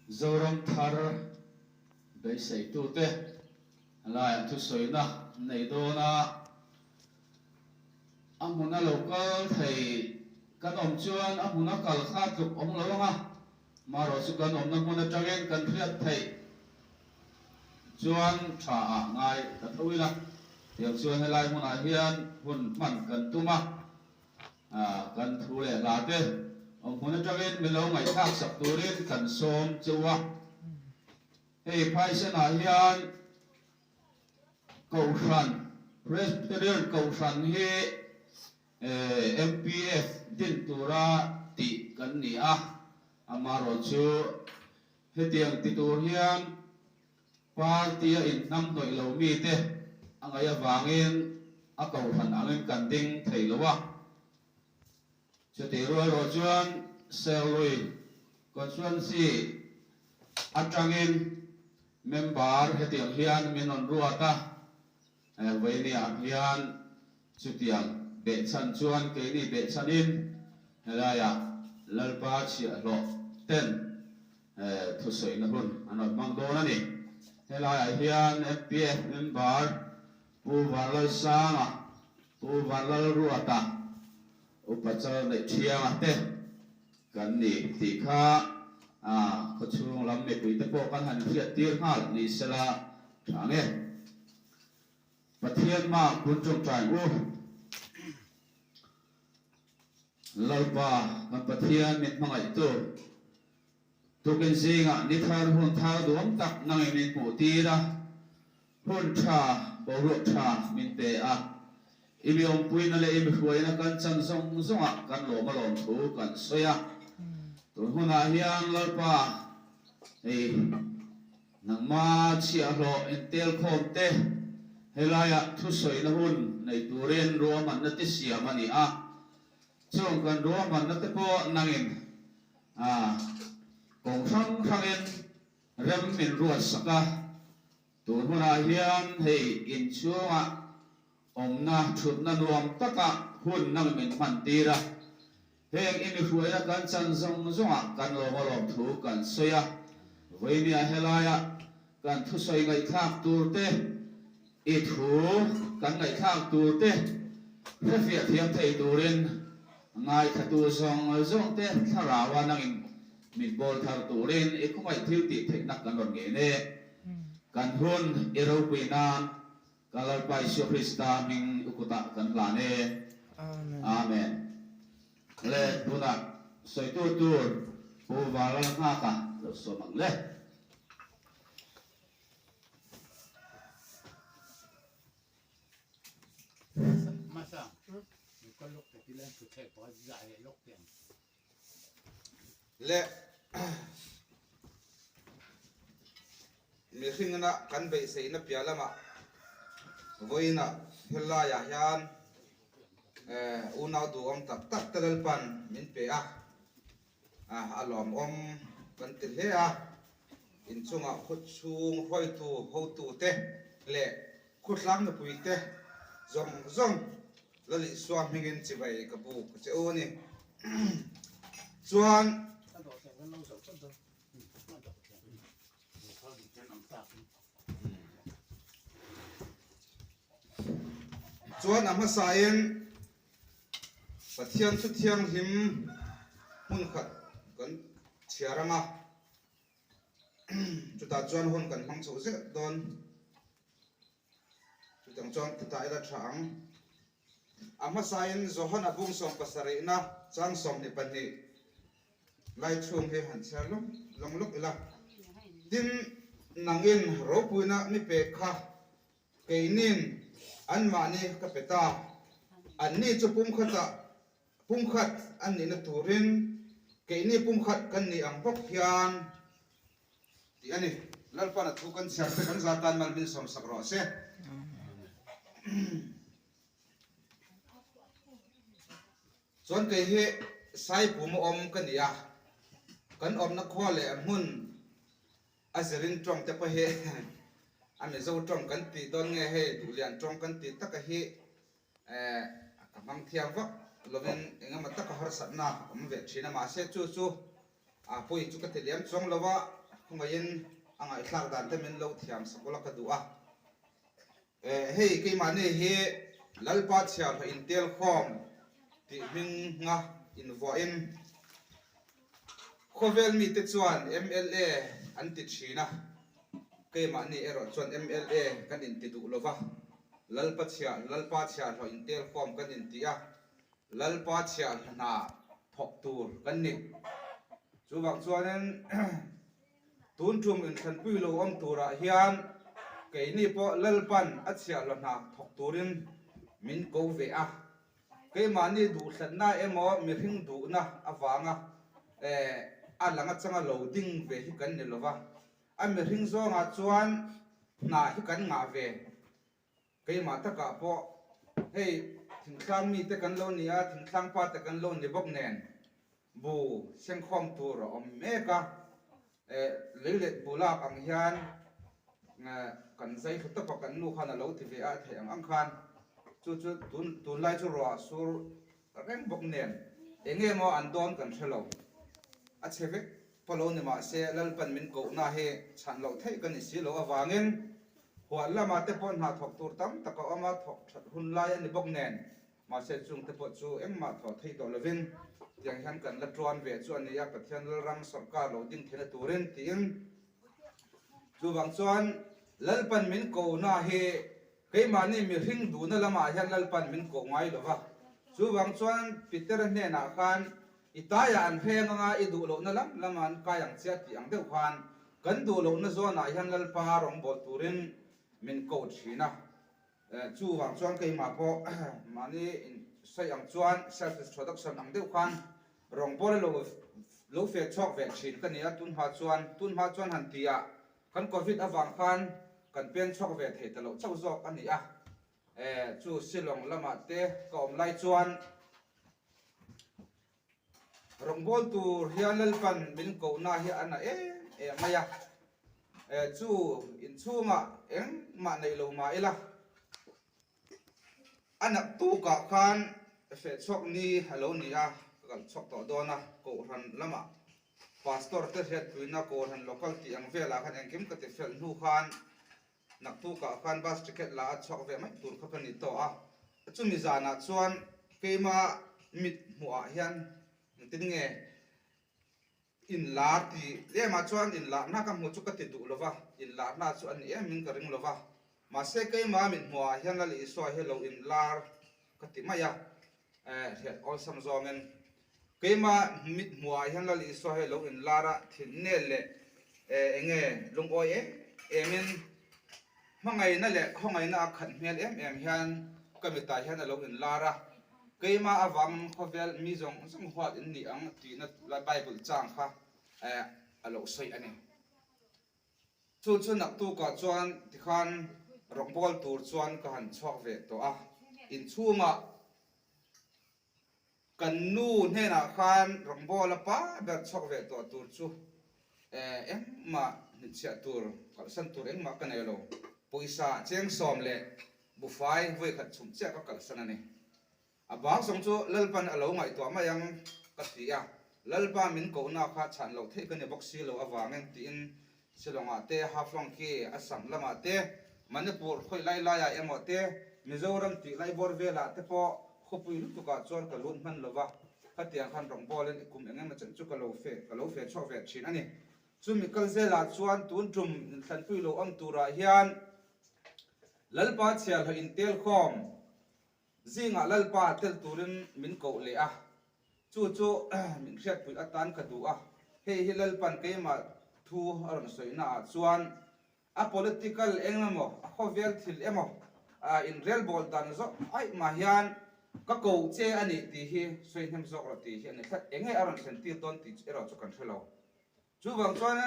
zorom thar bei sei tu te lai thu soina nei do na amuna local thei kan om chuan amuna kal kha tuk om lo nga maro su kan om na muna tagen kan phiat thei chuan tha ngai ta thoila tiang chuan helai muna hian hun man kan tuma kan thu le la te ông muốn cho biết mình lâu ngày khác sắp tới đến cần xôm châu á, hey phải sẽ nói hiền cầu sản Presbyterian cầu sản he MPF din tura ti kan ni amaro chu he tiang ti tur hian party in nam noi lo mi te angaya wangin cầu sản angin kan ding thei lo wa cho tới rồi chuan sel lui còn chuan si atangin member he tiang hian min on ruata với ni hian chu tiang be chan chuan ke ni be chanin helaya lalpa chi lo ten thu soi na hun anot mang do na ni helaya hian FPF member pu valal sanga pu valal ruata upachal nei thiang ate kan ni ti kha ko chung lam me pui te po kan han phiat tir hal ni sala thane pathian ma kun chung trai u lalpa kan pathian mit mangai tu ken singa ni thar hun thar duam tak nang min pu ti ra hun tha bo ro tha min te imi om pui na le imi huai na kan chan song zonga kan lo ma lom thu kan soya tu huna hian lalpa nang ma chia lo entel khom te helaya thu soi na hun nei turen ro man na ti siam ani chong kan ro man na te po nangin kong khang rem min ruat saka tu huna hian hei in chuanga omna thutna nuam taka hun nang min man tira heng imi huaya kan chan zong zonga kan lo malom thu kan soya voinia helaya kan thu soi ngai thak turte I thu kan ngai thak turte refia thiam thei turin ngai thatu zong te tharawa nangin min bol thar turin I khumai thil ti thei nak kan ron nge ne kan hun ero pinan Kalau Pak Yesus Kristus ming ukuta kan lane, amen. Le puna soitu tur puvalan ngaka losomang le. Masa, kalau kita lihat kita buat zahir lokten. Le, mungkin nak kan baik saya nak piala mak. Voina helaya hian unau du om tak telalpan min pe alom om kan til he in chunga khut chung hoi tu ho tu te le khutlang na pui te zong lali swam hingin chibai ka bu che oni chuan chuan ama sain pathian thu thiang him hun khat kan chiarama chuta chuan hun kan mang chu ze don chutang chuan ta ila thang ama sain zohon abung som pasari na chang som ni pani lai chung he han chalum longluk ila tin nangin ropuina mi pe kha keinin an mani kapeta an ni chu pumkhat an ni na turin ke ni pumkhat kan ni ang pok hian ti ani lalpa na thu kan siar kan zatan mal min som sakro se chon ke he sai pum om kan ya kan om na khole an hun azerin trong te pa he ame zo trong kan ti don nge he du lian trong kan ti taka hi mang thiam vak loven enga mata ka har satna om ve thina ma se chu pui chu ka te liam chong lawa không có yên anh ấy sang đàn thêm mình lâu thiam sắc là cái đủ à hey cái mà này he lalpa chia là intel com thì mình nga in voin khovel mi te chuan MLA an ti thina cái mà này rồi chuan MLA kan in ti du lova lalpa chia là intel com kan in ti à lalpa chia na thok tur kan ni chu bang chuan en tun trum in than pui lo om tura hian cái ni po lalpan achia lo na thok turin min ko ve a cái mà ni du thlan na emo mi hing du na awanga a langa changa loading ve hi kan ni lova a mi hing zo nga chuan na hi kan nga ve cái mà ta ka po hey thing thlang mi te kan lo ni a thing thlang pa te kan lo ni bok nen bu seng khom tur om meka lele bulak ang hian kan zai khata pa kan nu khana lo ti ve a theng ang khan chu tun lai chu ro sur reng bok nen enge mo an don kan thelo a cheve palo ni ma se lalpan min ko na he chan lo thei kan si lo awangin huan lama te pon ha thok tur tam taka ama thok that hun lai ani bok nen ma se chung te po chu engma tho thei to lovin yang han kan la tron ve chu ani ya pathian rang sarkar lo ding thena turin tin chu bang chuan lalpan min ko na he ke mani mi hring du na lama hian lalpan min ko ngai lova chu bang chuan peter ne na khan itaya an pheng nga idu lo na lama an kayang chia ti ang deuh khan kan du lo na zo na hian lalpa rong bol turin min ko thina chu bang chuan ke ma po mani sai ang chuan self introduction ang deuh khan rong bol lo fe chok ve thin kan ya tun ha chuan han tia kan covid awang khan kan pen chok ve the ta lo chau zok ani a chu silong lama te kom lai chuan rong bol tur hialal pan min ko na hi ana maya chu in chunga eng ma nei lo ma ila anak tu ka khan fe chok ni hello ni a kal chok to dona ko ran lama pastor te het tuina ko ran local ti ang vela khan engkim ka te fel nu khan nak tu ka khan bas ticket la chok ve mai tur kha pani to a chu mi zana chuan keima mit muwa hian tin nge in la ti le ma chuan in la na ka mu chu ka ti du lova in la na chu an e min ka ring lova ma se keima mit muwa hian la li so hello in lar ka ti maya het all sam zongen keima mit muwa hian la li so hello in lara thin ne le enge lungoi emin mangai na le khongai na khat mel em hian kamita hian alo in lara keima awang khovel mi jong song hwat in ni ang ti na la bible chang kha alo sei ani chu nak tu ka chuan ti khan rongbol tur chuan ka han chok ve to a in chunga kan nu ne na khan rongbol pa ber chok ve to tur chu ma ni chia tur kal san tur eng ma kan elo poisa cheng som le bufai voi khat chum che ka kal san ani abang song chu lalpan alo ngai to ma yang ka ti a lalpa min ko na kha chan lo the ka ne boxi lo awang tin silonga te haflong ki asam lama te manipur khoi lai lai ya emote mizoram ti lai bor vela te po khopui lu ka chon ka lun man lova ka tiang khan rong bol en kum engem ma chan chu ka lo fe chok ve thin ani chu mi kal zela chuan tun tum than pui lo am tura hian lalpa chial ha intel khom zinga lalpa tel turin min ko le a chu min khet pui atan ka du a he lalpan ke ma thu aron soina chuan a political engamo a khovel thil emo in real bol dan zo ai ma hian ka ko che ani ti hi soinem zo ro ti hi ani khat enge aron senti ton ti ero chu kan thelo chu wang chuan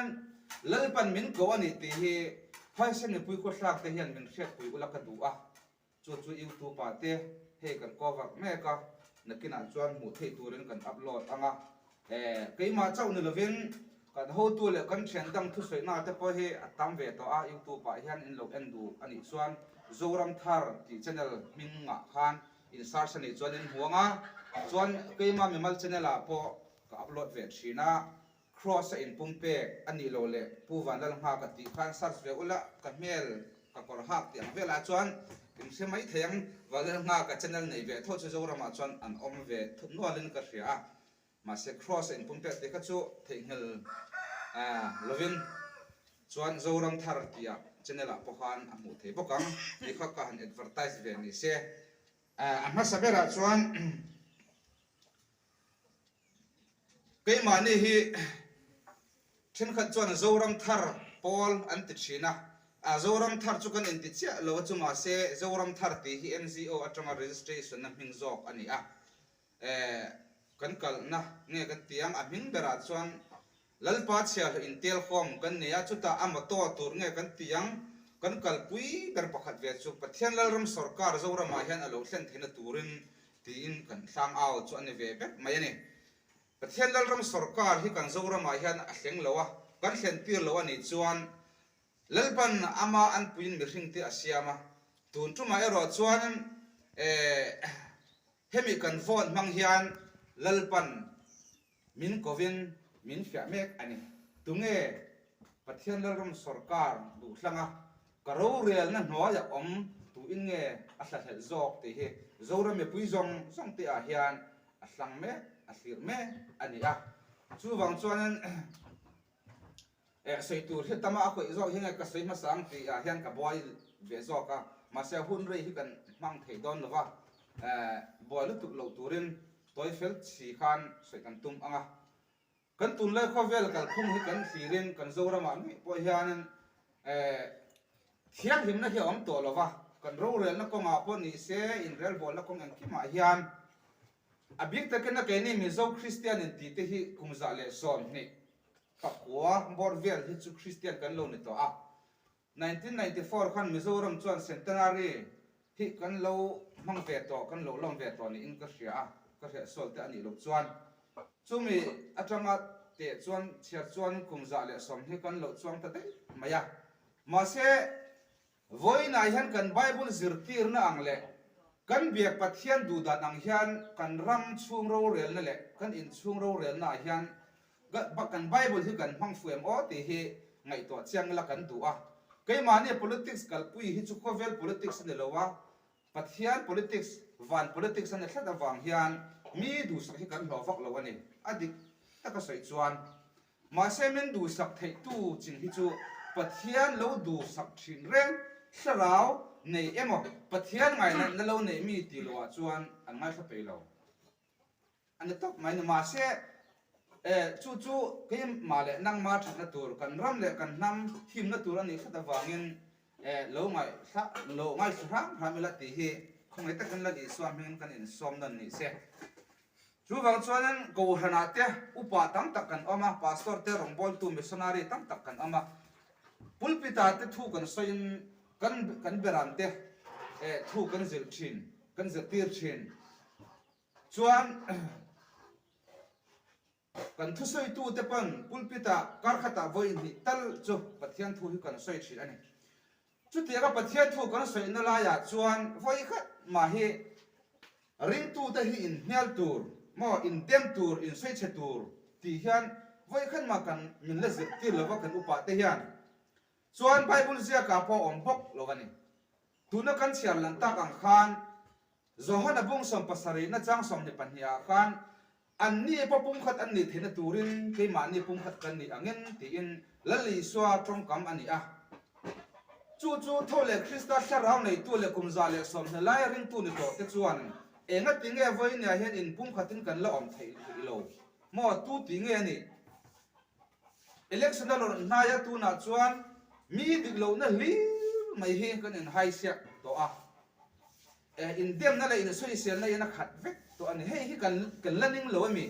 lalpan min ko ani ti hi phaisan ni pui ko hlak te hian min khet pui ula ka du a chu youtube pa te he kan cover me ka nakina chuan mu thei turin kan upload anga keima chau ni lovin kan ho tu le kan chen dang thu soi na te po he atam ve to a youtube pa hian in lo endu ani chuan zoram thar ti channel min nga khan in search ani chuan in huanga chuan keima mi mal channel a po ka upload ve thina cross in pumpe ani lo le pu van dal ha ka ti khan sar ve ula ka mel ka kor hak ti ang vela chuan in se mai theng wal nga ka channel nei ve tho chu zora ma chuan an om ve thun no len ka ria ma se cross in pumpe te ka chu thengel lovin chuan zoram thar tia channel a pokhan a mu the bokang ni kha ka han advertise ve ni se amma sabera chuan cái mà này hi trên khát chuan zoram thar Paul an ti china zoram thar chu kan in ti chia lo chu ma se zoram thar ti hi NGO atanga registration na hming jok ani kan kal na nge kan tiang a hming bera chuan lalpa chhia in tel khom kan ne a chuta amato tur nge kan tiang kan kal pui ber pakhat ve chu pathian lalram sarkar zoram ma hian alo thlen thina turin ti in kan thlang au chu ani ve bek mai ani pathian lalram sarkar hi kan zoram ma hian a hleng lowa kan hlen tir lowa ni chuan lalpan ama an puin mi hring ti asiama tun tu mai ro chuan hemi kan phone mang hian lalpan min kovin min fia mek ani tunge pathian lalram sarkar du thlanga karo rel na hnoya om tu in nge a hla hel jok te hi zoram me pui zong song te a hian a hlang me a hlir me ani chu wang chuan sei tur he tama a khoi zo hinga ka sei ma sang ti a hian ka boy ve zo ka ma se hun rei hi kan mang thei don lova boy lu tuk lo turin toy fel chi khan sei kan tum anga kan tun le kho vel kal khum hi kan hlirin kan zora ma mi po hian thiam him na hi om to lova kan ro rel na ko ma po ni se in rel bol na kong an ki ma hian abik ta ken na ke ni mi zo Christian in ti te hi kumza le som ni pakwa bor vel hi chu Christian kan lo ni to 1994 khan Mizoram chuan centenary hi kan lo mang ve to kan lo long ve to ni in ka ria ka ria sol te ani lo chuan chumi atanga te chuan chia chuan kumza le som hi kan lo chuang ta te maya ma se voi na hian kan bible zirtir na angle kan biak pathian du da nang hian kan ram chung ro rel na le kan in chung ro rel na hian ba kan bible hi kan hmang fuem o ti hi ngai to chiang la kan du cái mà này politics kal pui hi chu khovel politics ne lowa pathian politics van politics an thla da wang hian mi du sak hi kan lo vak lo ani adik ta ka sei chuan ma se men du sak thei tu chin hi chu pathian lo du sak thin reng sarau nei emo pathian ngai na lo nei mi ti lo chuan an ngai sa pe lo an tok mai na ma se chu cái mà lệ năng ma thật là tur cần ram lệ cần nam him là tur anh ấy phát vangin lâu ngày sáng ham là tí hi không ai ta cần là đi xoam hen cần in xoam đơn này xe chú vang cho nên cầu hà nát te upa tam tak cần ama pastor te rongbol tu missionary tam tak cần ama pulpita te thu cần soin cần beran te thu cần zil chin cần zil tir chin chuan kan thu soi tu te pan pulpita kar khata voi ni tal chu pathian thu hi kan soi thi ani chu te ka pathian thu kan soi na la ya chuan voi khat ma hi ring tu te hi in hnial tur mo in dem tur in soi che tur ti hian voi khat ma kan min la zir ti lova kan upa te hian chuan bible zia ka po om bok lovani tu na kan chiar lan tak ang khan zohana bung som pasari na chang som ni pania khan an ni popum khat an ni thena turin ke ma ni pum khat kan ni angen ti in lali swa trong kam ani chu thole krista sarau nei tu le kumza le som na lai ring tu ni to te chuan enga tinge voi nia hian in pum khatin kan la om thei lo mo tu tinge ni election lo na ya tu na chuan mi dik lo na li mai he kan in hai sia to in dem na le in soi sel na ina khat vek to ani hei hi kan learning lo mi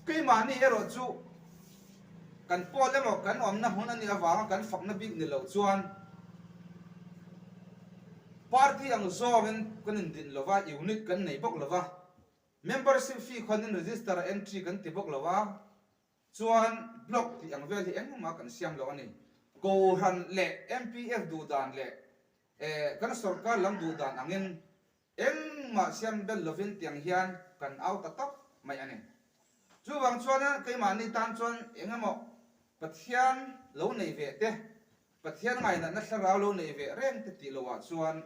ke ma ni ero chu kan pol le mo kan om na hun ani awang kan fak na big ni lo chuan party ang zoven kan in din lova unit kan nei bok lova membership fee kan in register entry kan ti bok lova chuan block ti ang vel hi eng ma kan siam lo ani ko han le MPF du dan le kan sarkar lam du dan angin eng ma siam bel lovin tiang hian kan out ta top mai ane chu wang chuan cái mani tan chuan engemaw pathian lo nei ve te pathian ngai na thlarau lo nei ve reng te ti lowa chuan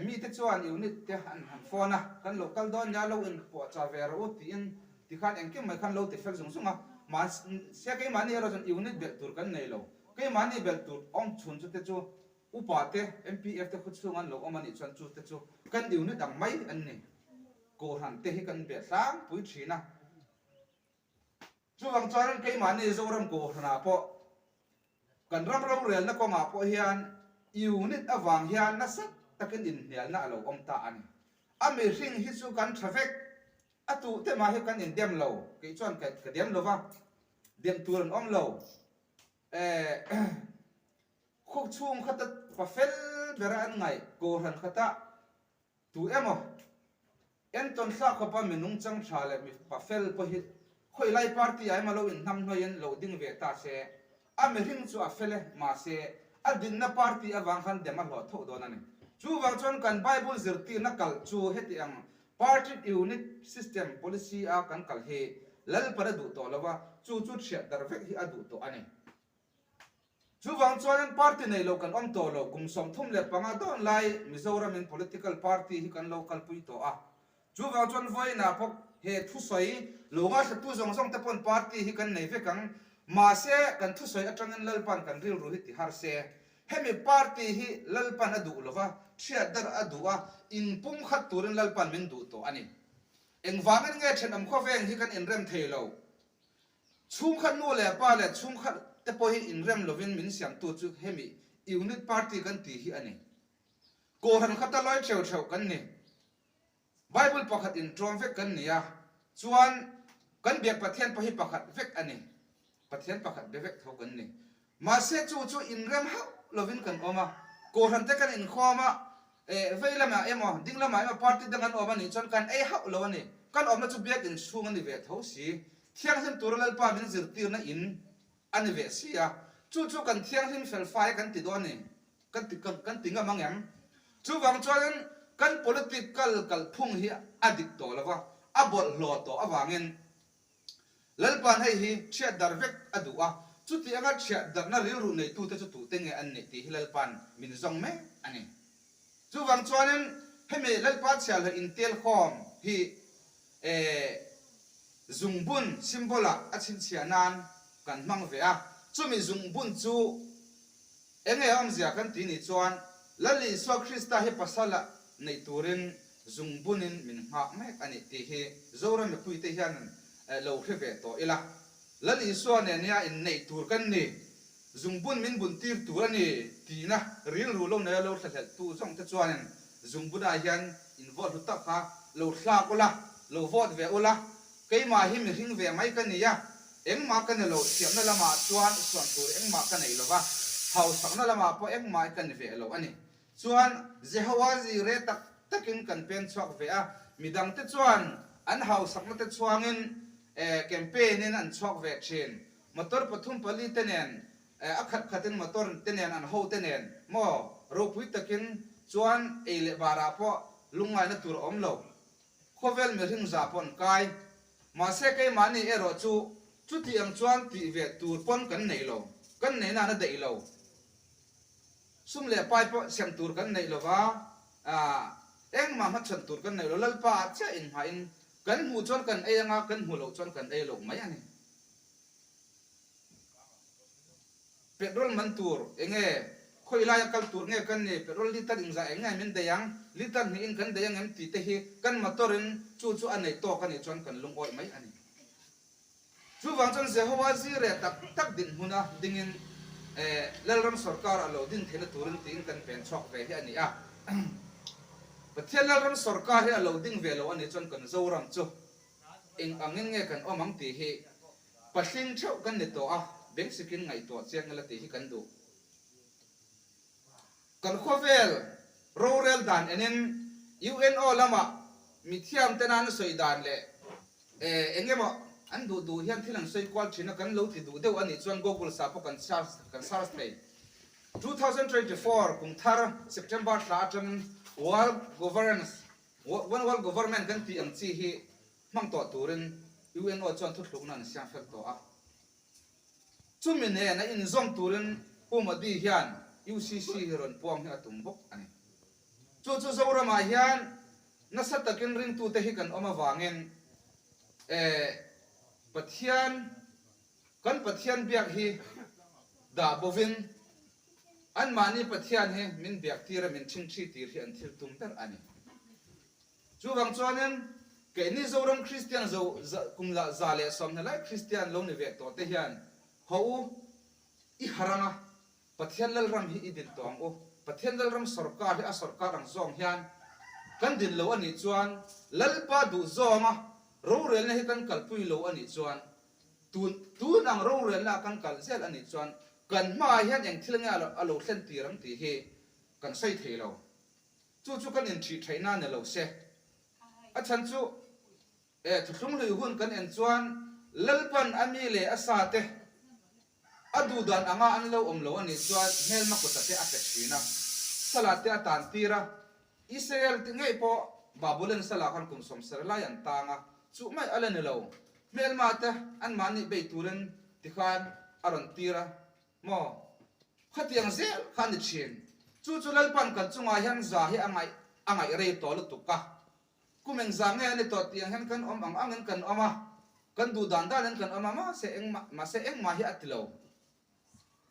mi te chuan unit te han phone kan local don ya lo in po cha ve ro ti in ti khan engkim mai khan lo ti fel zung sunga ma se cái mani ro jon unit bel tur kan nei lo cái mani bel tur ong chun chu te chu upa te mpf te khut sungan lo omani chuan chu te chu kan unit dang mai an ni ko han te hi kan be sang pui thina chu wang chuan cái mani zo ram ko hna po kan ram ram rel na ko ma po hian unit awang hian na sat takin in hial na lo om ta ani ami ring hi chu kan traffic atu te ma hi kan in dem lo ke chuan ka dem lo wa dem tur om lo khúc chung khata pa fel bera an ngai ko han khata tu emo en ton sa ko pa minung chang thale mi pa fel po hi khoi lai party ai ma lo in nam noyen lo ding ve ta se ami ring chu a fele ma se a din na party awang khan dem a lo tho do na ni chu wang chon kan bible zirti na kal chu heti ang party unit system policy a kan kal he lal para du to lawa chu chu thia dar vek hi adu to ani chu wang chuan party nei lo kan om to lo kum som thum le panga don lai mizoram in political party hi kan local pui to a chu wang chuan voi na pok he thu soi longa sa tu zong zong te pon party hi kan nei ve kang ma se kan thu soi atang an lalpan kan ril ru hi ti har se hemi party hi lalpan adu lova thia dar adu a in pum khat turin lalpan min du to ani engwamen nge then am kho veng hi kan in rem thei lo chung khat nu le pa le chung khat te po hi in rem lovin min siam tu chu hemi unit party kan ti hi ani ko han khata loi theu theu kan ni bible pakhat in trom vek kan ni a chuan kan biak pathian pa hi pakhat vek ani pathian pakhat be vek thau kan ni ma se chu in rem ha lovin kan oma ko han te kan in khoma veilama emo dinglama emo party dangan oma ni chon kan ei ha lo ani kan omna chu biak in chung ani ve thau si thiang sem turalal pa min zirtir na in ani ve sia chu kan thiang him fel fai kan ti do ni kan tinga mangyam chu wang chuan kan political kal phung hi adik to lawa abol lo to awangin lalpan hei hi thia dar vek adu a chu ti anga thia dar na ril ru nei tu te chu tu te nge an ni ti hilalpan min zong me ani chu wang chuan hemi lalpa chal in tel khom hi zungbun simbola achin chianan kan mang ve a chumi zungbun chu enge am zia kan ti ni chuan lali so krista he pasala nei turin zungbunin min ma mek ani ti he zora me pui te hian lo kheve to ila lali so ne nia in nei tur kan ni zungbun min bun tir tur ani ti na ril ru lo ne lo thal tu song te chuan zungbuna hian in vote ta kha lo thla kola lo vote ve ola cái mà hi mi hing ve mai kan ni ya eng ma kan lo siam na lama chuan chuan tur eng ma kan nei lo wa hau sak na lama po eng mai kan ve lo ani chuan jehowa ji re tak takin kan pen chok ve a midang te chuan an hau sak na te chuangin campaign in an chok ve chen motor pathum pali tenen akhat khatin motor tenen an ho tenen mo ro pui takin chuan ele bara po lungai na tur om lo khovel me hing za pon kai ma se kai mani ero chu ti ang chuan ti ve tur pon kan nei lo kan nei na dei lo sum le pai po sem tur kan nei lo wa eng ma ma chan tur kan nei lo lalpa cha in ha in kan hu chon kan ei anga kan hu lo chon kan ei lo mai ani petrol man tur enge khoi la kal tur nge kan ni petrol liter ing za enge min de yang liter ni in kan de yang em ti te hi kan motorin chu an nei to kan ni chon kan lung oi mai ani chu wang chon jehowa ji re tak din huna dingin lalram sarkar alo din thena turin tin kan pen chok ve hi ani a pathian lalram sarkar hi alo ding ve lo ani chon kan zoram chu ing angin nge kan omang ti hi pasing chau kan ni to a beng sikin ngai to cheng la ti hi kan du kan khovel rural dan enin UNO lama mithiam tenan soi dan le engemo an du hian thilang soi kwal thina kan lo ti du deu ani chuan google sa po kan sars play 2024 kum thar september thatan world government kan ti ang chi hi mang to turin UNO chuan thu thluk nan siang fel to a chu min ne na in zom turin umadi hian UCC ron puang hi atum bok ani chu zora ma hian na satakin ring tu te hi kan oma wangin pathian biak hi da bovin an mani pathian he min biak tira min ching chi tir hi an thil tum tar ani chu wang chuanin ke ni zoram Christian zo kumla zale som na lai Christian lo ni vek to te hian ho i haranga pathian lal ram hi idin tong o pathian lal ram sarkar hi a sarkar ang zong hian kan din lo ani chuan lalpa du zonga ro rel na hi kan kalpui lo ani chuan tun ang ro rel na kan kal zel ani chuan kan ma hian eng thilnga alo thlen tiram ti hi kan sai thelo chu kan in thi thaina ne lo se a chan chu thulung lui hun kan en chuan lalpan ami le asate adu dan anga an lo om lo ani chuan hel ma ko ta te a pek thina salate atan tira Israel ti ngai po babulen sala kan kum som ser la yan tanga chu mai ala ne lo mel mata an mani be turen ti khan aron tira mo khatiang zel khan chin chu lalpan kan chunga hian za hi angai re to lu tuka kumeng za nge ani to tiang han kan om ang angen kan oma kan du dan dan kan oma ma se eng ma hi atilo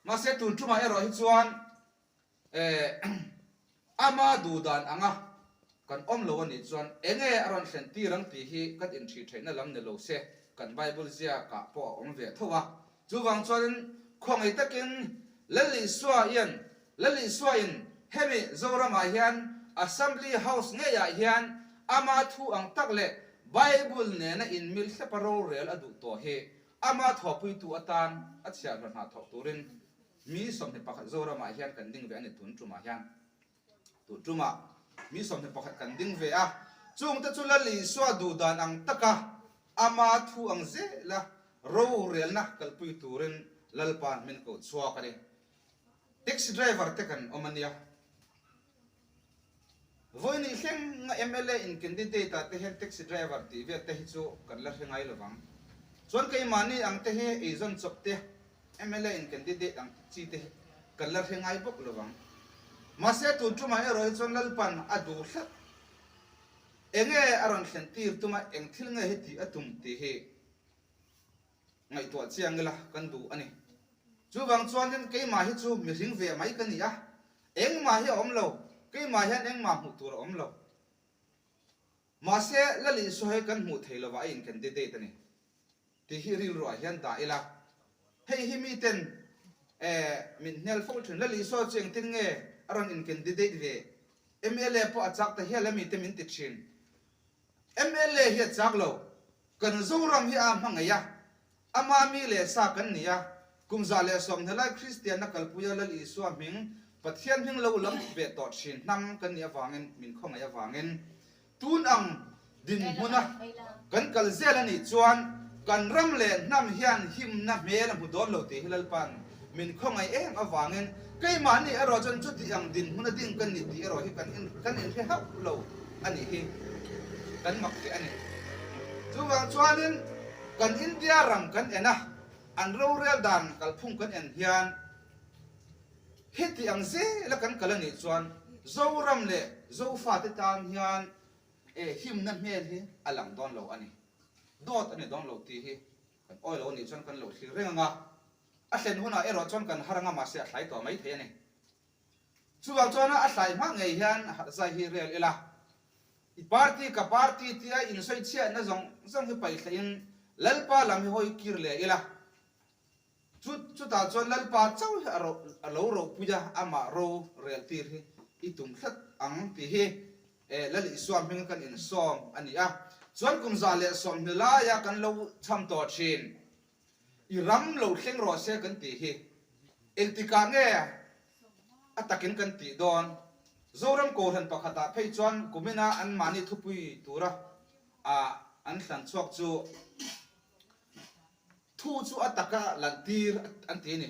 ma se tun tu ma ero hi chuan ama du dan anga kan om lo ani chuan enge aron thlen ti rang ti hi kan in thi thaina lam ne lo se kan bible zia ka po om ve thowa chu wang chuan khong ai takin lali swa in hemi zora ma hian assembly house nge ya hian ama thu ang takle bible ne na in mil separo rel adu to he ama thopui tu atan achia ran ha thok turin mi som ne pakhat zora ma hian kan ding ve ani tun tu ma hian tu tuma mi som ne pakhat kan ding ve a chung ta chu lali swa du dan ang taka ama thu ang ze la ro rel na kalpui turin lalpan min ko chwa kare taxi driver te kan omania voini hleng nga MLA in candidate ta te hen taxi driver ti ve te hi chu kan la hengai lawang chuan kai mani ang te he azon chop te MLA in candidate ang chi te kan la hengai bok lawang ma se tu tuma e roi chon lalpan adu hlat enge aron thlen tir tuma eng thil nge he ti atum ti he ngai to chiang la kan du ani chu wang chuan den kai ma hi chu mi ring ve mai kan ya eng ma hi om lo kai ma hian eng ma mu tur om lo ma se lali so he kan mu thei lo wa in candidate ani ti hi ril ro hian da ila hei hi mi ten min nel fol thun lali so cheng tin nge aron in candidate ve MLA po achak ta hian lami te min ti thin MLA hi achak lo kan zoram hi a hmangaya ama mi le sa kan niya kumza le som thelai Christian na kalpuya lal isu ming pathian hing lo lam ve to thin nam kan nia wangin min khong aya wangin tun ang din huna kan kal zel ani chuan kan ram le nam hian him na mel mu don lo te hilal pan min khong ai em awangin kai mani aro jon chu ti ang din huna ding kan ni ti aro hi kan in he hap lo ani hi kan mak ti ani chu wang chuanin kan India ram kan ena an ro rel dan kal phung kan en hian heti ang ze la kan kalani chuan zo ram le zo fa te tan hian him na mel hi alang don lo ani dot ani don lo ti hi kan oi lo ni chuan kan lo thil renga a hlen huna ero chuan kan haranga ma se hlai to mai the ni chuwa chuan a hlai ma ngei hian za hi rel ila I party ti a in soi chia na zong hi pai thain lalpa lam hi hoi kir le ila chu ta chuan lalpa chau hi alo ro puja ama ro rel tir hi itum thlat ang ti hi lali swam hing kan in som ani a chuan kum za le som ni la ya kan lo cham to thin I ram lo thleng ro se kan ti hi eltika nge atakin kan ti don zoram ko han pakhata phei chuan kumina an mani thupui tura an hlan chuak chu thu chu ataka lantir an ti ni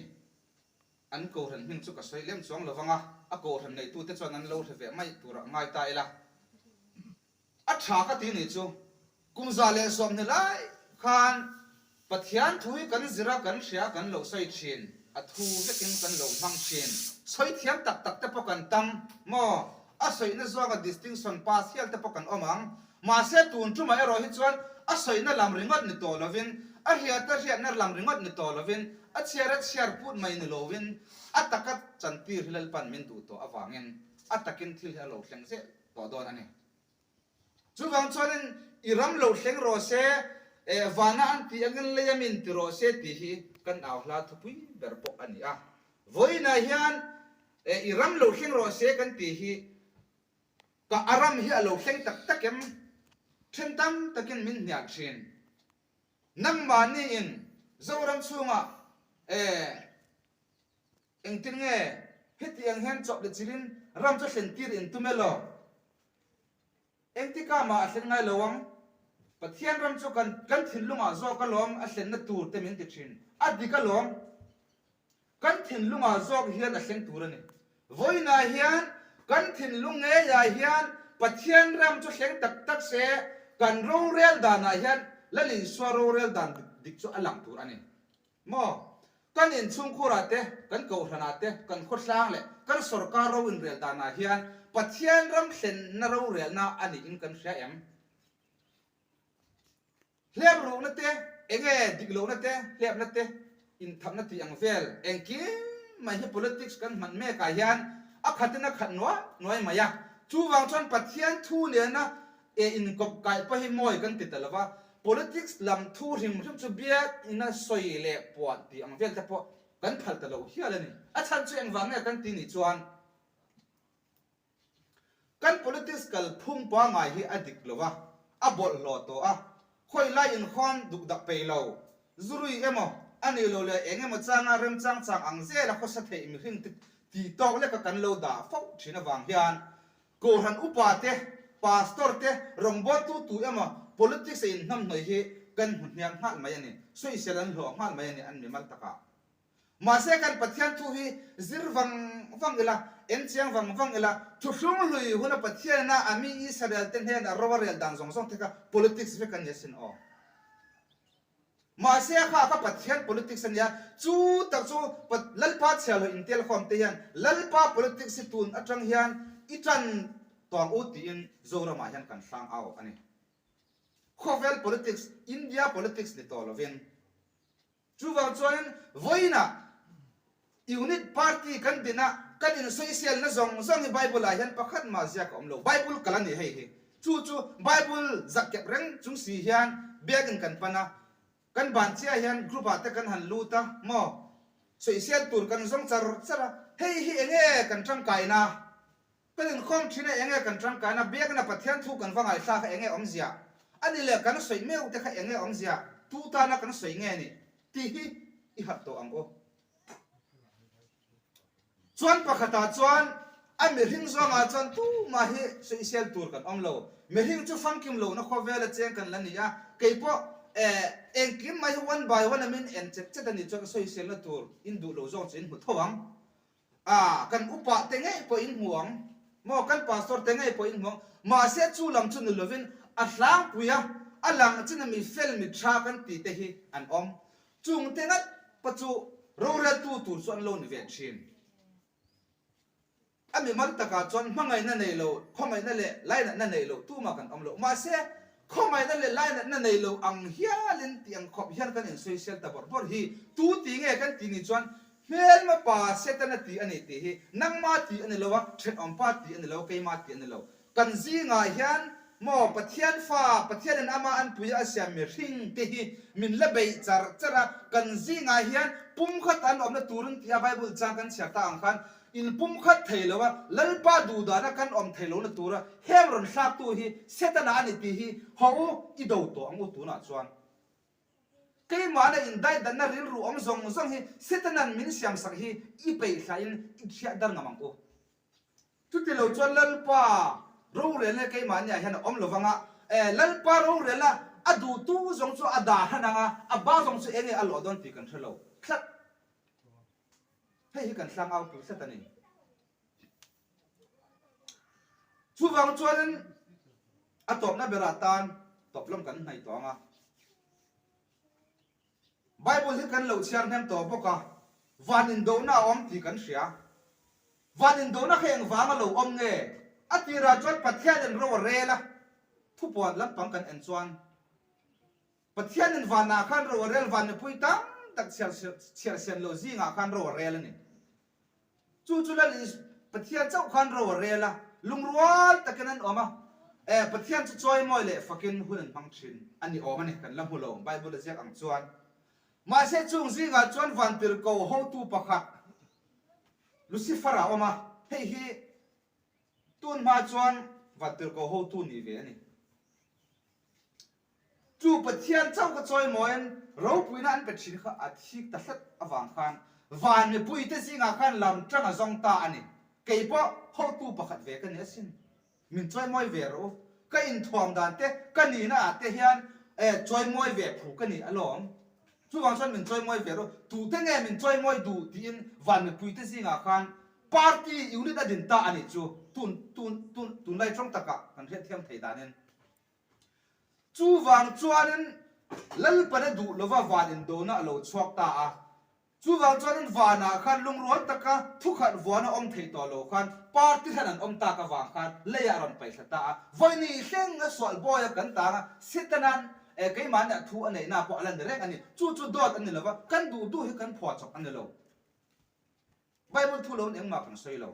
an ko han hing chu ka soi lem chuang lawanga a ko han nei tu te chuan an lo theve mai tura ngai ta ila a tha ka ti ni chu kumza le som ni lai khan pathian thui kan zira kan ria kan lo soi thin a thu vekin kan lo mang thin soi thiam tak tak te po kan tam mo a soi na zo ga distinction pass hial te po kan omang ma se tun tu ma ero hi chuan a soi na lam ringot ni to lovin a hiat ta hiat na lam ringot ni to lovin a chiar put mai ni lovin a takat chantir hilal pan min tu to awangin a takin thil halo thleng se to don ani chu wang chuanin iram lo thleng ro se vana an ti angin leyamin ti ro se ti hi kan aw hla thupui berpo ani a voina hian iram lo thleng ro se kan ti hi ka aram hi alo thleng tak takem thentam takin min nyak thin nang mani in zoram chunga engtin nge heti ang hen chop de chilin ram cho sentir in tumelo engti ka ma athen ngai lowang pathian ram chu kan thinlunga zo ka lom a hlen na tur te min ti thin adi ka lom kan thinlunga zo hian a hlen tur ani voina hian kan thinlung nge ya hian pathian ram chu hlen tak tak se kan ro rel dana hian lalin swaro rel dan dik chu alang tur ani mo kan in chung khurate kan ko hranate kan khotlang le kan sarkar ro in rel dana hian pathian ram hlen na ro rel na ani in kan hria em lep ro na te enge diklo na te lep na te in tham na ti ang vel engki mai hi politics kan man me ka hian a khatina khat noi maya chu wang chon pathian thu le na in kop kai pa hi moi kan ti talawa politics lam thu rim chu bia ina soi le po ti ang vel ta po kan phal ta lo hial ani a chan chu eng wang ne kan ti ni chuan kan politics kal phung pa ngai hi adik lowa a bol lo to a khoi lai in khon duk dak pe lo zurui emo ani lo le enge ma changa rem chang ang ze la kho sa thei mi hring ti tok le ka kan lo da fo thina wang hian ko han upa te pastor te rongbo tu emo politics in nam noi hi kan hunniam hal mai ani soi selan lo hal mai ani an mi mal taka ma se kan pathian thu hi zir wang ila en chiang wang ila thu hlung lui huna pathian na ami israel ten hen a rowarel dan zong theka politics ve kan yesin o ma se kha pathian politics ania chu tak chu lalpa chalo intel khom te hian lalpa politics tun atang hian itan tong uti in zora ma hian kan sang aw ani khovel politics india politics ni to lovin chu wang chuan voina unit party kan dina kan in social na zong hi bible a hian pakhat ma zia ka omlo bible kalani hei hi chu bible zakyap reng chung si hian begin kan pana kan ban chia hian group ate kan han luta mo social tur kan zong chara hei hi enge kan tang kai na kan in khom thina enge kan tang kai na beg na pathian thu kan wangai sa ka enge omzia ani le kan soi meu te kha enge omzia tu ta na kan soi nge ni ti hi I hat to ang o chuan pakhata chuan a mi hring zonga chuan tu ma hi social tur kan omlo mi hring chu fangkim lo na khowela cheng kan lania keipo engkim mai one by one amin en chet ani chuan social na tur in du lo zong chin hu thowang kan upa te ngai po in huang mo kan pastor te ngai po in huang ma se chu lam chu ni lovin a hlang puya alang china mi fel mi tha kan ti te hi an om chung te ngat pachu rora tu chuan lo ni ven thin ami mal taka chuan mangai na nei lo khomai na le lai na nei lo tu ma kan om lo ma se khomai na le lai na nei lo ang hialin tiang khop hian kan in social ta bor hi tu ti nge kan ti ni chuan mel ma pa setana ti ani ti hi nang ma ti ani lo wa thet om pa ti ani lo kai ma ti ani lo kan zi nga hian mo pathian fa pathian ama an puya asiam mi ring te hi min la bei chara kan zi nga hian pum khat an om na turun ti bible chang kan sia ta ang khan in pum khat theilowa lalpa du da na kan om theilo na tura hemron hlak tu hi setana ani ti hi ho I do to ang tu na chuan kai ma na in dai dan na ril ru om zong hi setanan min siam sak hi I pei thlain I thia dar ngamang o tu te lo chuan lalpa ro re le kai ma nya hian om lovanga lalpa ro re la adu tu zong chu ada hananga aba zong chu enge alo don ti kan thelo thlat hei kan sang au tu setani chu wang chuan atop na beratan toplom kan nai to nga Bible hi kan lo chiar nem to boka vanin do na om ti kan sia vanin do na kheng wanga lo om nge atira chot pathian en ro rela thu pot lam pang kan en chuan pathian en vana khan ro rel van pui tam tak chiar sian lo zinga khan ro rel ni chu la is pathian chau khan ro rela lungrual takanan oma pathian chu choi moi le fakin hunan phang thin ani oma ni kan lam hulo Bible ziak ang chuan ma se chung zinga chuan van tir ko ho tu pakhat Lucifer a oma hei hi tun ma chuan van tir ko ho tu ni ve ani chu pathian chau ka choi moin ro puina an pethin kha athik ta hlat awang khan van me pui te zinga khan lam tanga zong ta ani keipo ho tu pakhat ve kan asin min choi moi ve ro ka in thom dan te ka ni na te hian choi moi ve phu ka ni alom chu wang chuan min choi moi ve ro tu te nge min choi moi du tin van me pui te zinga khan party unit a din ta ani chu tun lai trong taka kan he thiam thei danen chu wang chuanin lal pane du lova vanin do na lo chuak ta a chu wang chuanin vana khan lungruan taka thu khat vana om thei to lo khan party hanan om ta ka wang khan leya ron pai thata a voini hleng a swal boy kan ta sitanan cái mà nè thu anh này na bỏ lần đấy anh này chu dot anh này là vad kan du hi kan phò chọc anh này lo Bible thu lo em mà kan soi lo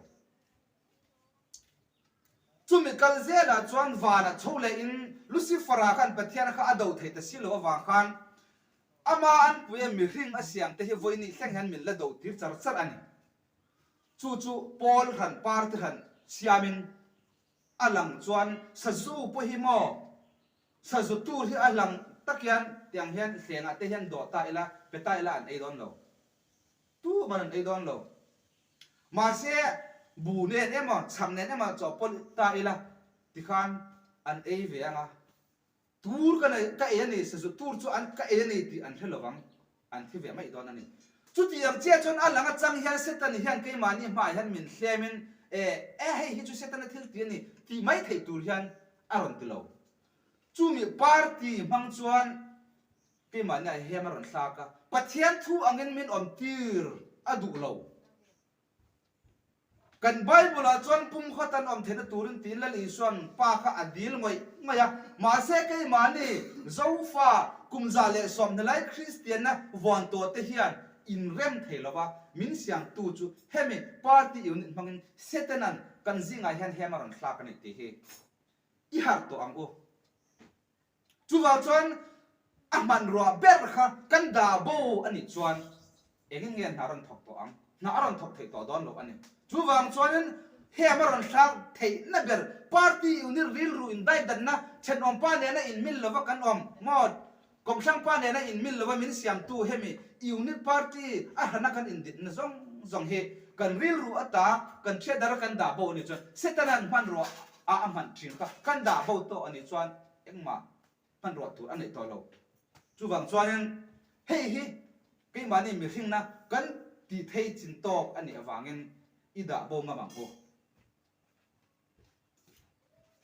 chu mi kal ze la chuan vana chole in Lucifer kan pathian kha ado thei ta silo wa khan ama an puye mi hring a siam te hi voini thleng han min la do tir char ani chu Paul han part han siamin alang chuan sazu po hi mo sazu tur hi alang takian tiang hian thlenga te hian do ta ila peta ila an ei don lo tu man an ei don lo ma se bu ne ema cham ne ema cho pol ta ila tikhan an ei ve anga tur ka e ni sazu tur chu an ka e ni ti an thelowang an thi ve mai don ani chu tiang che chon alanga chang hian setan hian ke mani ma hian min hlemin hei hi chu setan thil ti ni ti mai thei tur hian aron ti lo chu mi party mang chuan ke mani a hem ron thlaka pathian thu angin min om tir adu lo kan Bible a chuan pum khatan om thena turin tin la li suan pa kha adil ngoya ma se ke mani zofa kumza le som na lai Christian na von to te hian in rem theilawa min siang tu chu hemi party unit mangin setanan kan zinga hian hemaron thlak ani te he I har to ang o chu wa chuan aman ro ber kha kan da bo ani chuan engin ngen haron thok to ang na aron thok thei to don lo ani chu wang chuan hemaron thlak thei na ber party unit ril ru in dai dan na chen om pa ne na in mil lo kan om mod kong sang pa ne na in mil lo min siam tu hemi unit party a hana kan in dit na zong he kan ril ru ata kan che dar kan da bo ni chuan setanan man ro a man thin ka kan da bo to ani chuan engma man ro tu ani to lo chu wang chuan hei hi ke mani mi hring na kan ti thei chin tok ani awangin ida bo nga mang ko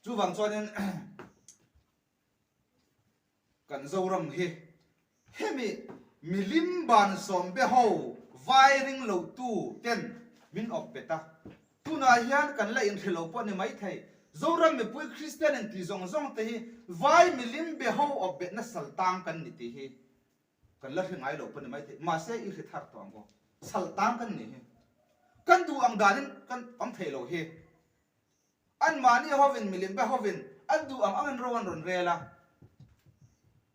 chu wang chuan kan zoram hi hemi milim ban som be ho wiring lo tu ten min op beta tuna hian kan la in thelo po ni mai thai zoram me pui Christian en ti zong te hi vai milim be ho op bet na saltang kan ni ti hi kan la hingai lo po ni mai thai ma se I ri thar to ang ko saltang kan ni hi kan du ang danin kan am thei lo hi an mani hovin milim be hovin an du ang ron rela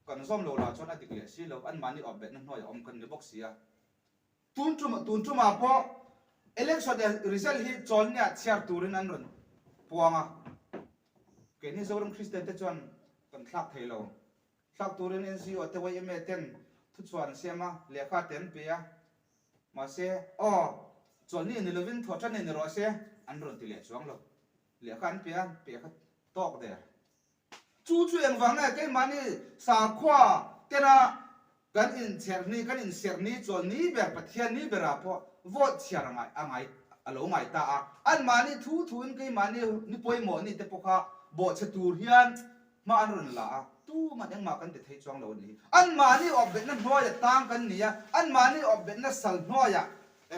kan som lo la chon adik le si lo an mani op bet na noi om kan ni box sia tun chuma po election result hi chol nya chiar turin an ron puanga ke ni zoram Christian te chon kan thlak thei lo thlak turin en si o te wai me ten thu chuan sema lekha ten pe a ma se o chol ni ni lovin thotan ni ro se an ron ti le chuang lo lekha an pe kha tok de chu en wang na ke mani sa khwa tena kan in cherni kan in serni chol ni ber pathian ni bera po vote chiar angai alo ngai ta an mani thu in ke mani ni poi mo ni te poka bo chatur hian ma an run la tu mà đang mà cần để thấy choang lâu đi ăn mà đi ở bên nó nói là tăng cần nhỉ ăn mà đi ở bên nó sal nói à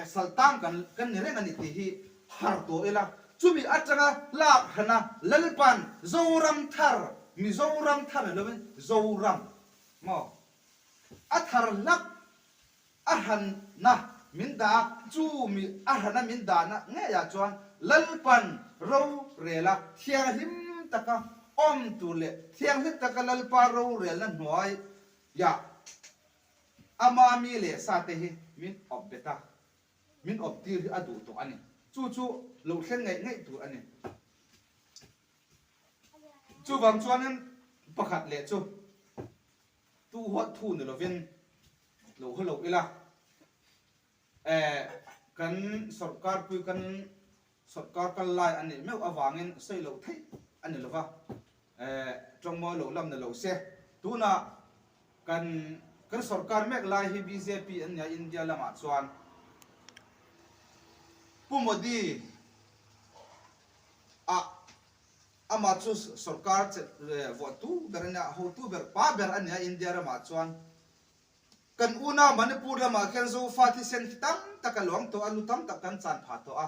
sal tăng cần nhỉ cái này thì har to ela chú bị ăn chăng lạc hana lalpan zoram thar mi zoram thar là bên zoram mà athar lak ahan na min da chu mi ahan na min da na nghe ya chuan lalpan râu rela thiang him taka om tu le thiang him taka lalpa râu rela noi ya ama mi le sa te hi min ob beta min ob tir adu to ani chu chu lo khen ngai tu ani chu wang chuan pakhat le chu tu hot thu ne lo ven lo ho lo ila kan sarkar pui kan sarkar kan lai ani meu awangin sei lo thei ani lova trong mo lo lam na lo se tu na kan sarkar mek lai hi BJP anya India lama chuan pumodi ama chu sarkar votu berna ho tu ber pa ber ania India lama chuan kan una Manipur lama khen zo fati sen tam takalong to alutam takan chan pha to a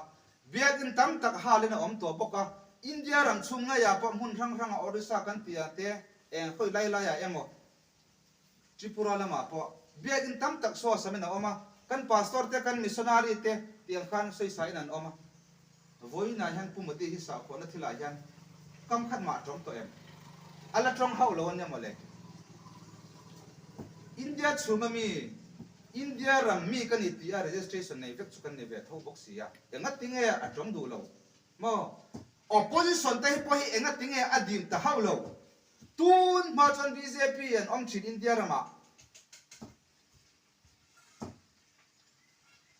biakin tam tak halena om to boka India ram chunga ya pa mun rang rang Odisha kan tia te khoi lai lai ya emo Tripura lama po biakin tam tak so samena oma kan pastor te kan missionary te tiang khan sei sai nan oma voi na han pumati hi sa ko na thila yan kam khat ma trong to em ala trong hau lo nya mole India chunga mi India ram mi kan itia registration nei vek chukan ne ve tho box ya enga tinge a trong du lo mo opposition te po hi enga tinge adim ta hau lo tun ma chan BJP and om chin India rama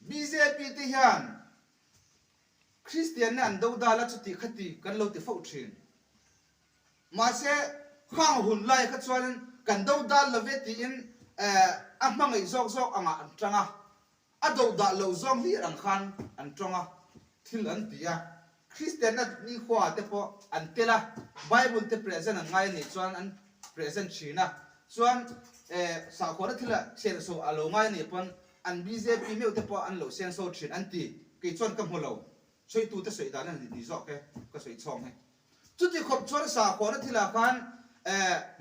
BJP ti hian Christian nan do dala chuti khati kan lo ti fo thin ma se khang hun lai kha chuan kan do dal la ve ti in mang ei zok zok anga an tanga ado da lo zong li rang khan an tonga thil an tia Christian na ni khwa te po an tela Bible te present an ngai ni chuan an present china chuan sa khora thila sen so alo ngai ni pon an BJP meu te po an lo sen so thin an ti ke chuan kam holo soi tu te soi da na ni zok ke ka soi chong he chu ti khop chuan sa khora thila khan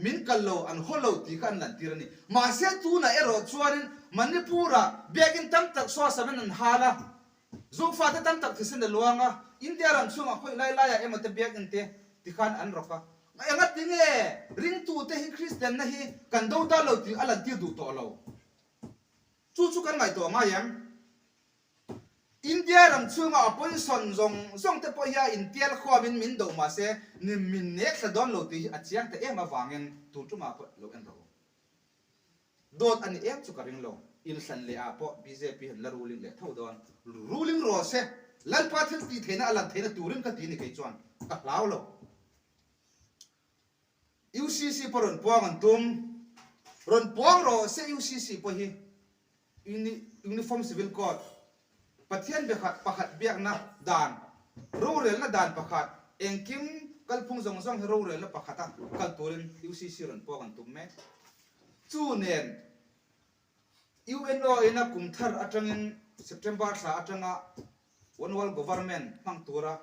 min kallo an holo ti kan lan tirani ma se tu na ero chuanin Manipura begin tam tak so saben an hala zo fa ta tam tak thisen de luanga India ram chunga khoi lai lai ya emate begin te ti khan an roka enga tinge ring tu te hi Christian na hi kan do da lo ti ala ti du to lo chu chu kan ngai to ma yam India ram chunga opposition zong te po ya intial kho min do ma se ni min nek sa don lo ti achiang te ema wangin tu tu ma ko lo en ro dot ani em chu ka ring lo il san le a po BJP la ruling le thau don ruling ro se lal pa thil ti thena ala thena turin ka ti ni kai chuan ka lao lo UCC poron puang an tum ron puang ro se UCC po hi uniform civil code pathian be khat pakhat biak na dan rurel na dan pakhat engkim kalphung zong zong rurel na pakhata kal turin UCC ron puang an tum me chu nen UNO ina kumthar atangin September sa atanga one world government mang tura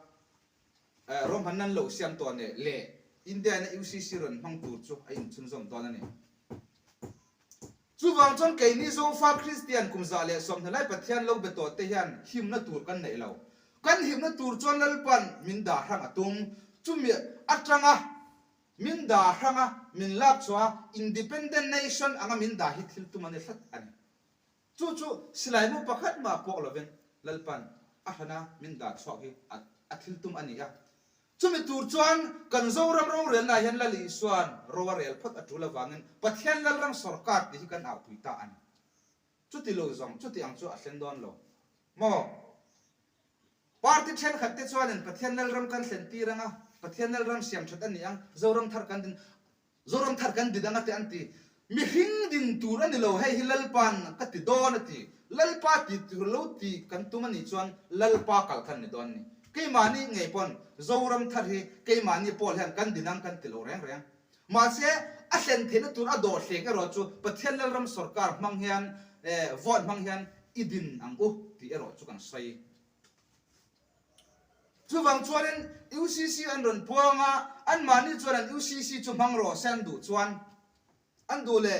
rom hanan lo siam to ne le India na UCC ron mang tur chu ai chun zom to na ne chu wang chon kai ni zo fa Christian kum za le som na lai pathian lo be to te hian him na tur kan nei lo kan him na tur chon lal pan min da hang atum chu mi atanga min da hanga min lak chwa independent nation anga min da hi thil tu mane thlat ani chu chu silai mu pakhat ma pok loven lalpan ahana min da chwa hi athil tum ani ya chumi tur chuan kan zo ram ro rel na hian la li suan ro rel phot atula wangin pathian lal ram sarkar ti kan au tuita ani chuti lo zong chuti ang chu a hlen don lo mo party chen khat te chuan in pathian lal ram kan hlen ti ranga pathian lal ram siam that ani ang zo ram thar kan din anga te anti mi hing din tur ani lo hei hilal pan ka ti don ati lal pa ti tur lo ti kan tumani chuan lal pa kal khan ni don ni ke mani ngei pon zoram thar hi ke mani pol han kan dinang kan ti lo reng reng ma se a sen the na tur a do hle ka ro chu pathian lal ram sarkar mang hian vote mang hian idin ang u ti ero chu kan sai chu wang chuan UCC an ron puanga an mani chuan UCC chu mang ro san du chuan an du le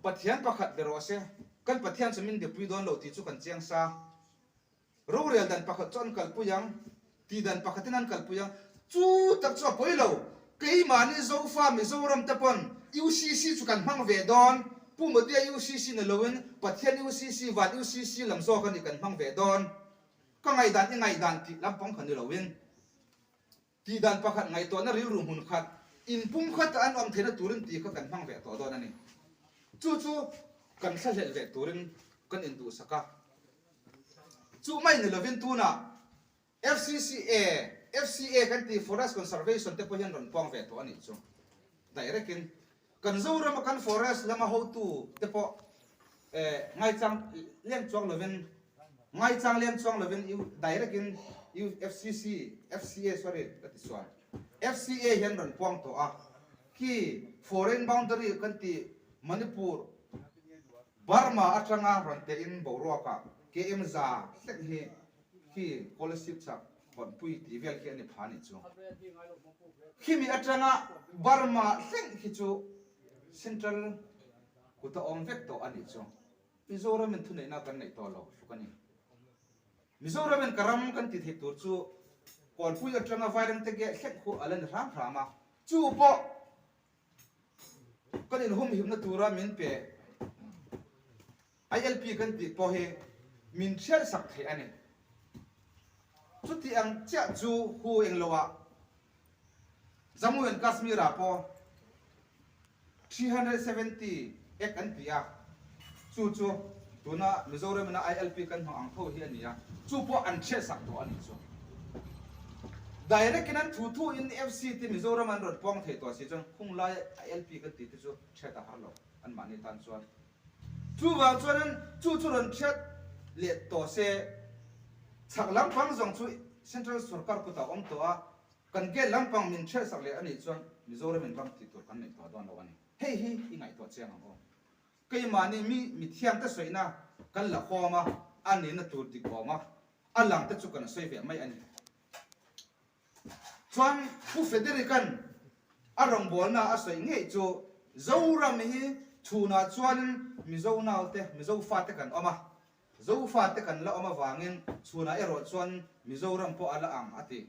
pathian pakhat le ro se kan pathian chamin de pui don lo ti chu kan chiang sa ro real dan pakhat chon kal puyang ti dan pakhatin an kal puyang chu tak chu poi lo kei mani zo fa mi zo ram tapon UCC chu kan mang ve don pu mo dia UCC na loin pathian UCC van UCC lam zo kan kan mang ve don ka ngai dan ti lam pong kan lo win ti dan pakhat ngai to na ril rum hun khat in pum khat an om thena turin ti ka kan mang ve to don ani chu kan sa le ve turin kan in du saka chu mai ne lovin tu na FCA kan ti forest conservation te po hian ron pong ve to ani chu direct in kan zo ram kan forest lama ho tu te po ngai chang lem chong lovin ngai chang lem chong lovin direct in FCA sorry that is one FCA hian ron pong to a ki foreign boundary kan ti Manipur Burma atanga ron te in Boroka KM za tlek hi policy chak kon pui ti vel ki ani phani chu khimi atanga Burma tlek hi chu central kuta om vek to ani chu Mizoram min thunai na kan nei to lo sukani Mizoram min karam kan ti the tur chu kon pui atanga virang te ge tlek khu alan ram rama chu po kan in hum him na tura min pe ILP kan ti po he min share sak the ani chuti ang cha chu hu eng lowa Jammu and Kashmir po 370 ek an pia chu tuna Mizoram na ILP kan ang tho hi ania chu po an share sak to ani chu direct kan thu in FCT Mizoram an rot pong the to si chang khung lai ILP kan ti chu cheta harlo an mani tan chuan chu wa chuan chu ron chat le to se chak lampang jong chu central sarkar ko ta om to a kan ge lampang min che sak le ani chuan Mizoram min bang ti tur kan nei to don lo ani hei ingai to chang ang o kei mani mi thiam ta soina kan la khoma ani na tur ti ko ma alang ta chu kan soi ve mai ani chuan pu federican arong bol na a soi ngei chu zoram hi thuna chuan mizo naw te mizo fa te kan oma zo fa te kan la oma wangin chuna ero chuan Mizoram po ala ang ati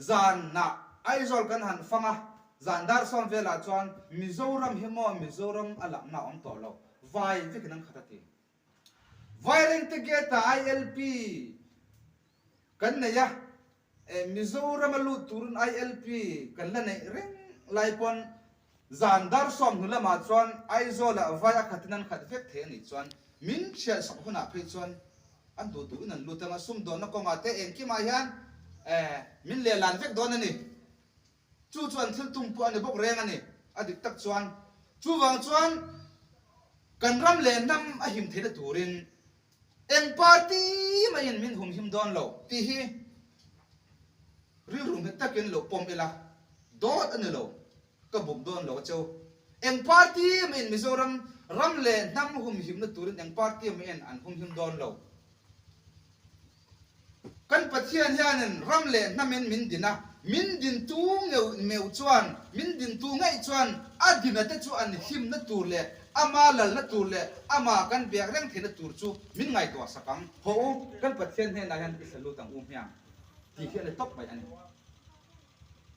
zan na aizol kan han fanga zandar som vela chuan Mizoram himo Mizoram ala na om to lo vai vikinang khatati vai reng te ge ta ILP kan ne ya Mizoram lu turun ILP kan la nei reng lai pon zandar som hula ma chuan aizola vaya khatinan khat vek the ni chuan min share sak huna phe chuan an du nan lutanga sum don na ko nga te en ki ma hian min le lan vek don ani chu chuan thil tum pu ani bok reng ani adik tak chuan chu wang chuan kan ram le nam a him the da turin eng party ma yen min hum him don lo ti hi ri rum takin lo pom ela dot ani lo ka buk don lo chau eng party min Mizoram ram le nam hum him na turin eng party min an hum him don lo kan pathian hianin ram le namin min din tu meu chuan min din tu ngai chuan adina te chu an him na tur le ama lal na tur le ama kan biak reng the na tur chu min ngai to sakang ho kan pathian he na han isalu tang hiam ti hian le top bai ani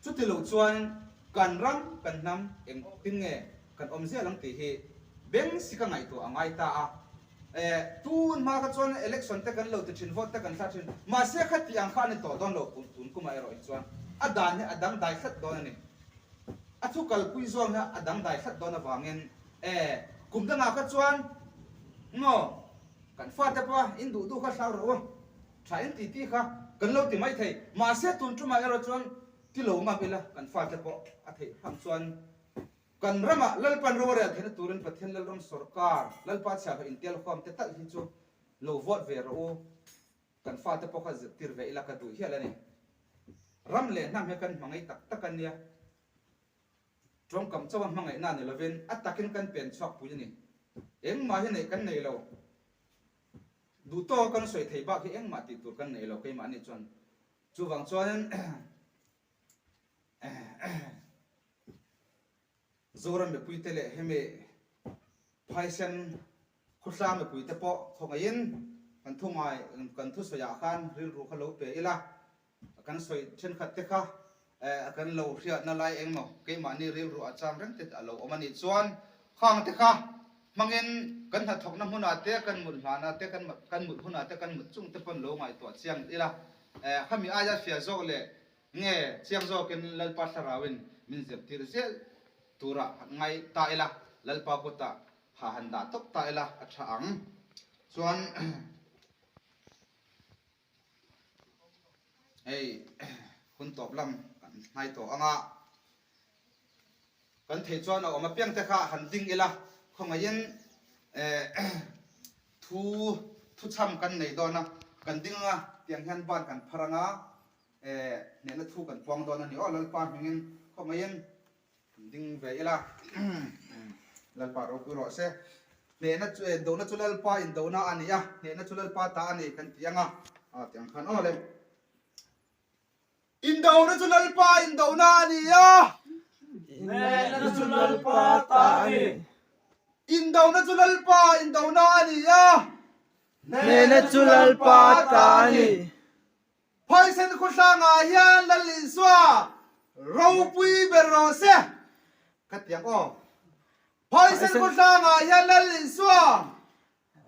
chu ti lo chuan kan ram kan nam eng tin nge kan omzia lang ti hi beng sika ngai to angai ta a tun ma ka chuan election te kan lo te thin vote te kan sa thin ma se khat ti ang kha ni to don lo tun kuma ero i chuan adan ne adang dai khat don ani a thu kal pui zong ha adang dai khat don awangin kum da nga ka chuan no kan fa te pa in du kha sa ro tha in ti kha kan lo ti mai thei ma se tun tu ma ero chuan ti lo ma pela kan fa te po a thei ham chuan kan rama lalpan rore thena turin pathian lalram sarkar lalpa cha intel khom te tal hi chu lo vote ve ro kan fa te pokha tir ve ila ka du hi alani ram le nam he kan mangai tak takan nia ตรงกับเจ้ามังไงนั่นนี่ละเว้นอัตตะกินกันเป็นชอบปุยนี่เอ็งมาที่ไหนกันไหนเราดูโตกันสวยไทยบ้าที่เอ็งมาติดตัวกันไหนเราเคยมานี่จนจูวังจวนโซรันแบบปุยเตะเฮเมไพเซนคุสามแบบปุยเตะปอของไอ้ยินกันทุ่งไม้กันทุสยาคันริ้วรูขลุ่ยเปอีละกันสวยเช่นขัดเตะค่ะกันเราเสียนั่นไรเองมั้งเคยมานี่ริ้วรูอาจารย์เรื่องเตะเราเอามานี่ส่วนข้างเตะค่ะมังเงินกันถัดถกน้ำหุ่นอาเตะกันหมุนหานาเตะกันหมุนหุ่นอาเตะกันหมุนจุ่งเตะปนโลไงตัวเสียงอีละข้ามีอาญาเสียโซเลยเงี้ยเสียงโซกันเล่นปัสสาวะมินเจ็บที่เสียตัวระไงตายละเล่นปากุตาหาหันดาตกตายละอัชอังส่วนไอ้คุณตอบลำกันให้ตัวอ่ะกันเทจวนเอามาเปียงเตะขาหันดิ้งอีละคงไงยันทุช้ำกันในดอนนะกันดิ้งอ่ะเตียงหันบ้านกันพรังอ่ะเนี่ยนั่นทุกันฟองดอนนี่อ๋อลัลปาเหมือนกันคงไงยันดิ้งเวอีละลัลปาเราคุยรอเซ่เนี่ยนั่นโดนนั่นจุลัลปาอินโดน่าอันนี้อ่ะเนี่ยนั่นจุลัลปาตาอันนี้กันเตียงอ่ะเตียงขันอ๋อเลยอินโดนั่นจุลัลปาอินโดน่าอันนี้อ่ะNena sulal patani. Indaw na tulal pa, indaw na aniya. Nena sulal patani. Poison ko siya nga yan lalinswa. Rawpui berose. Katiyang ko. Poison ko siya nga yan lalinswa.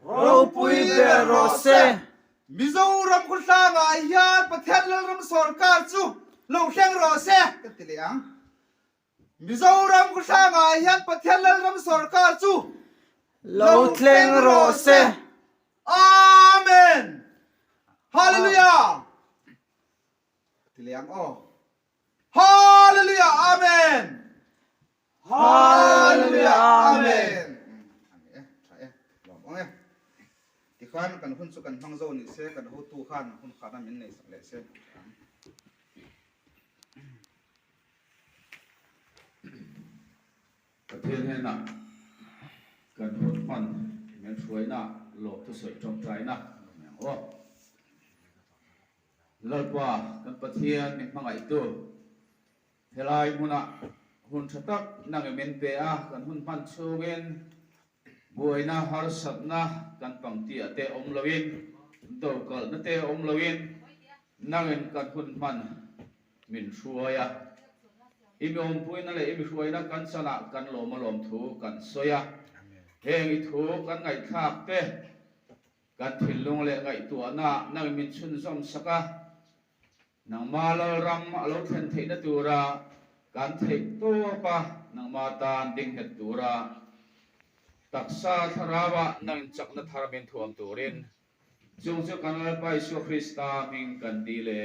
Ropui berose. Mizoram ko siya nga yan patyalang sorkar su. Lawsyang rose. Katiliang. Mizoram ko siya nga yan patyalang sorkar su. Lautleng rose. Amen. Hallelujah. Tiliang oh. Hallelujah. Amen. Hallelujah. Amen. Ikan kan hun su kan hangzo ni se kan hu tu khan hun khana min nei sakle se. Cái thiên hen nè cần hốt phần men suối nè lộ tu sợi trong trái nè ô lợt qua cần bát thiên mình mang ai tu thế lai mun nè hun sát tắc năng men pe a cần hun pan chugen buổi na har sat na cần bằng tia te om lovin đầu cỡ nó te om lovin năng cần hun pan mình suối à imi om pui na le imi huai na kan sana kan lo ma lom thu kan soya heng i thu kan ngai thak te kan thilung le ngai tu na nang min chun som saka nang ma lo ram alo then thei na tura kan thei to pa nang ma tan ding het tura taksa tharawa nang chak na tharamin thuam turin chung chu kan al pai su Krista ming kan dile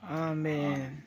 Amen.